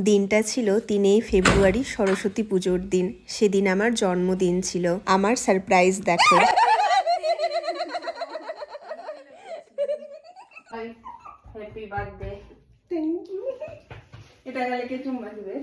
দিনটা ছিল ৩ ফেব্রুয়ারি, সরস্বতী পুজোর দিন। সেদিন আমার জন্মদিন ছিল। আমার সারপ্রাইজ দেখো। Happy birthday. Thank you. এটা গেলে কে চুম্মা দিবে?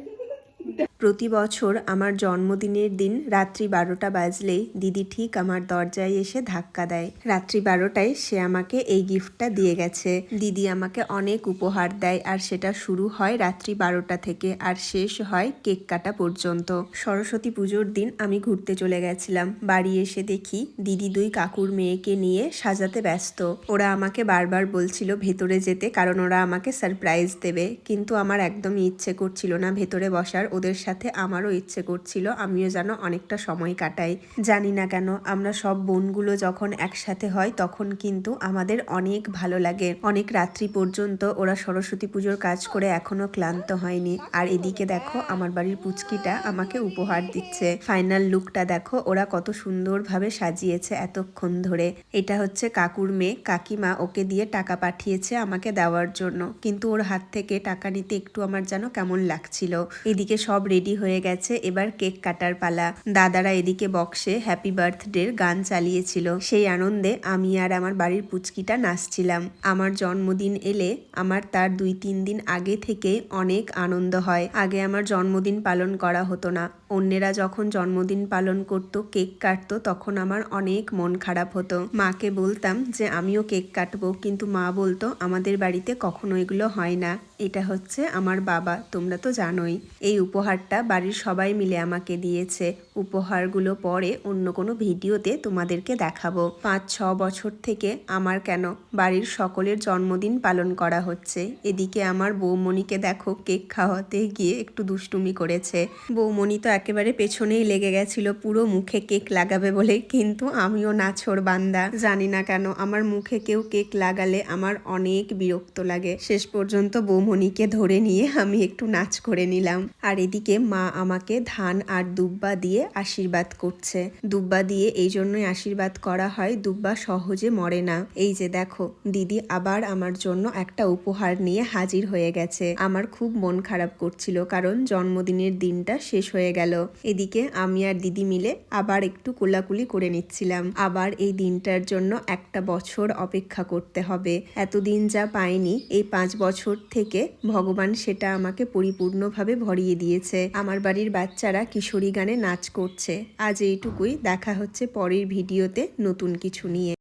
প্রতি বছর আমার জন্মদিনের দিন রাত্রি ১২টা বাজলেই দিদি ঠিক আমার দরজায় এসে ধাক্কা দেয়। রাত্রি ১২টায় সে আমাকে এই গিফটটা দিয়ে গেছে। দিদি আমাকে অনেক উপহার দেয়, আর সেটা শুরু হয় রাত্রি ১২টা থেকে আর শেষ হয় কেক কাটা পর্যন্ত। সরস্বতী পুজোর দিন আমি ঘুরতে চলে গেছিলাম। বাড়ি এসে দেখি দিদি ২ কাকুর মেয়েকে নিয়ে সাজাতে ব্যস্ত। ওরা আমাকে বারবার বলছিল ভেতরে যেতে, কারণ ওরা আমাকে সারপ্রাইজ দেবে, কিন্তু আমার একদমই ইচ্ছে করছিল না ভেতরে বসার। ওদের সাথে আমারও ইচ্ছে করছিল আমিও যেন অনেকটা সময় কাটাই। জানি না কেন আমরা সব বোনগুলো যখন একসাথে হয় তখন কিন্তু আমাদের অনেক ভালো লাগে। অনেক রাত্রি পর্যন্ত ওরা সরস্বতী পুজোর কাজ করে এখনো ক্লান্ত হয়নি। আর এদিকে দেখো আমার বাড়ির পুচকিটা আমাকে উপহার দিচ্ছে। ফাইনাল লুকটা দেখো, ওরা কত সুন্দরভাবে সাজিয়েছে এতক্ষণ ধরে। এটা হচ্ছে কাকুর মেয়ে, কাকিমা ওকে দিয়ে টাকা পাঠিয়েছে আমাকে দেওয়ার জন্য, কিন্তু ওর হাত থেকে টাকা নিতে একটু আমার যেন কেমন লাগছিল। এদিকে সব রেডি হয়ে গেছে, এবার কেক কাটার পালা। দাদারা এদিকে বক্সে হ্যাপি বার্থডের গান চালিয়েছিল। সেই আনন্দে আমি আর আমার বাড়ির পুচকিটা নাচছিলাম। আমার জন্মদিন এলে আমার তার ২-৩ দিন আগে থেকেই অনেক আনন্দ হয়। আগে আমার জন্মদিন পালন করা হতো না। অন্যেরা যখন জন্মদিন পালন করত, কেক কাটতো, তখন আমার অনেক মন খারাপ হতো। মাকে বলতাম যে আমিও কেক কাটবো, কিন্তু মা বলতো আমাদের বাড়িতে কখনো এগুলো হয় না। এটা হচ্ছে আমার বাবা, তোমরা তো জানোই। এই উপহারটা বাড়ির সবাই মিলে আমাকে দিয়েছে। উপহারগুলো পরে অন্য কোনো ভিডিওতে তোমাদেরকে দেখাবো। ৫-৬ বছর থেকে আমার কেন বাড়ির সকলের জন্মদিন পালন করা হচ্ছে। এদিকে আমার বৌমণিকে দেখো কেক খাওয়াতে গিয়ে একটু দুষ্টুমি করেছে। বৌমণি তো একেবারে পেছনেই লেগে গেছিল পুরো মুখে কেক লাগাবে বলে, কিন্তু আমিও নাছোড় বান্দা। জানি না কেন আমার মুখে কেউ কেক লাগালে আমার অনেক বিরক্ত লাগে। শেষ পর্যন্ত বৌমণিকে ধরে নিয়ে আমি একটু নাচ করে নিলাম। আর এদিকে মা আমাকে ধান আর দুব্বা দিয়ে আশীর্বাদ করছে। দুব্বা দিয়ে এই জন্যই আশীর্বাদ করা হয়, দুব্বা সহজে মরে না। এই যে দেখো দিদি আবার আমার জন্য একটা উপহার নিয়ে হাজির হয়ে গেছে। আমার খুব মন খারাপ করছিল, কারণ জন্মদিনের দিনটা শেষ হয়ে গেল। এদিকে আমি আর দিদি মিলে আবার একটু কোলাকুলি করে নিচ্ছিলাম। আবার এই দিনটার জন্য একটা বছর অপেক্ষা করতে হবে। এতদিন যা পাইনি, এই 5 বছর থেকে ভগবান সেটা আমাকে পরিপূর্ণভাবে ভরিয়ে দিয়েছে। আমার বাড়ির বাচ্চারা কিশোরী গানে নাচ করছে। আজ এইটুকুই, দেখা হচ্ছে পরের ভিডিওতে নতুন কিছু নিয়ে।